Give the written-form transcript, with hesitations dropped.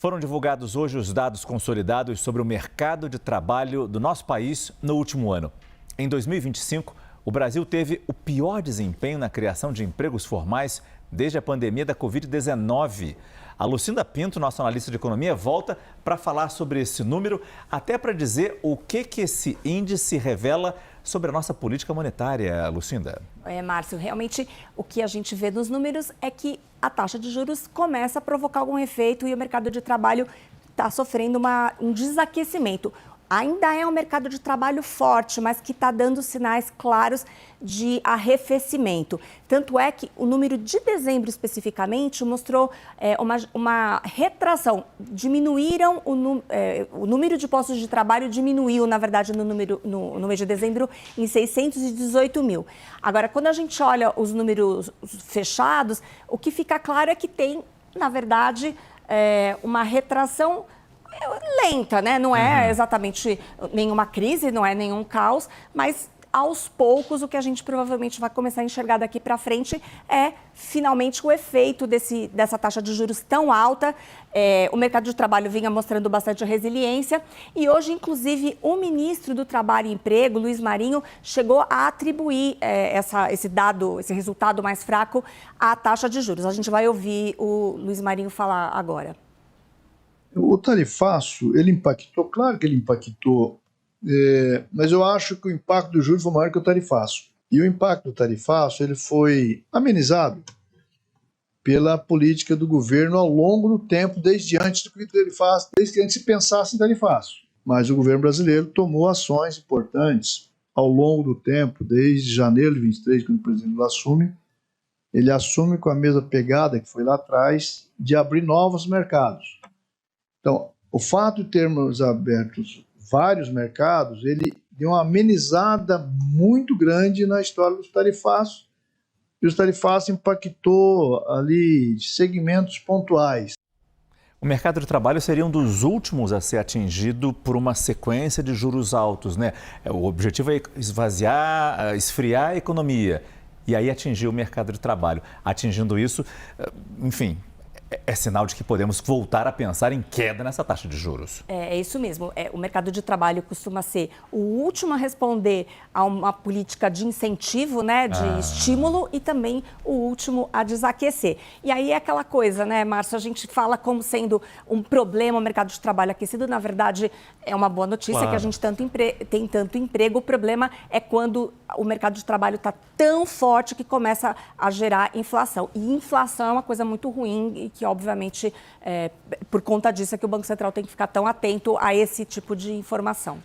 Foram divulgados hoje os dados consolidados sobre o mercado de trabalho do nosso país no último ano. Em 2025, o Brasil teve o pior desempenho na criação de empregos formais desde a pandemia da Covid-19. A Lucinda Pinto, nossa analista de economia, volta para falar sobre esse número, até para dizer o que esse índice revela sobre a nossa política monetária, Lucinda. Márcio, realmente o que a gente vê nos números é que a taxa de juros começa a provocar algum efeito e o mercado de trabalho está sofrendo um desaquecimento. Ainda é um mercado de trabalho forte, mas que está dando sinais claros de arrefecimento. Tanto é que o número de dezembro mês mostrou uma retração. Diminuíram o número de postos de trabalho diminuiu, na verdade, no mês de dezembro, em 618 mil. Agora, quando a gente olha os números fechados, o que fica claro é que tem, na verdade, uma retração lenta, né? Não é exatamente nenhuma crise, não é nenhum caos, mas aos poucos o que a gente provavelmente vai começar a enxergar daqui para frente é finalmente o efeito dessa taxa de juros tão alta. O mercado de trabalho vinha mostrando bastante resiliência e hoje, inclusive, o ministro do Trabalho e Emprego, Luiz Marinho, chegou a atribuir esse resultado mais fraco à taxa de juros. A gente vai ouvir o Luiz Marinho falar agora. O tarifaço, ele impactou, claro que ele impactou, mas eu acho que o impacto do juros foi maior que o tarifaço. E o impacto do tarifaço, ele foi amenizado pela política do governo ao longo do tempo, desde antes do tarifaço, desde que antes se pensasse em tarifaço. Mas o governo brasileiro tomou ações importantes ao longo do tempo, desde janeiro de 23, quando o presidente Lula assume. Ele assume com a mesma pegada que foi lá atrás, de abrir novos mercados. Então, o fato de termos abertos vários mercados, ele deu uma amenizada muito grande na história dos tarifaços, e os tarifaços impactou ali segmentos pontuais. O mercado de trabalho seria um dos últimos a ser atingido por uma sequência de juros altos, né? O objetivo é esfriar a economia e aí atingir o mercado de trabalho. Atingindo isso, enfim, é sinal de que podemos voltar a pensar em queda nessa taxa de juros. É isso mesmo. O mercado de trabalho costuma ser o último a responder a uma política de incentivo, né, de estímulo, e também o último a desaquecer. E aí é aquela coisa, né, Márcio? A gente fala como sendo um problema o mercado de trabalho aquecido. Na verdade, é uma boa notícia, claro, que a gente tem tanto emprego. O problema é quando o mercado de trabalho está tão forte que começa a gerar inflação. E inflação é uma coisa muito ruim e que, obviamente, por conta disso é que o Banco Central tem que ficar tão atento a esse tipo de informação.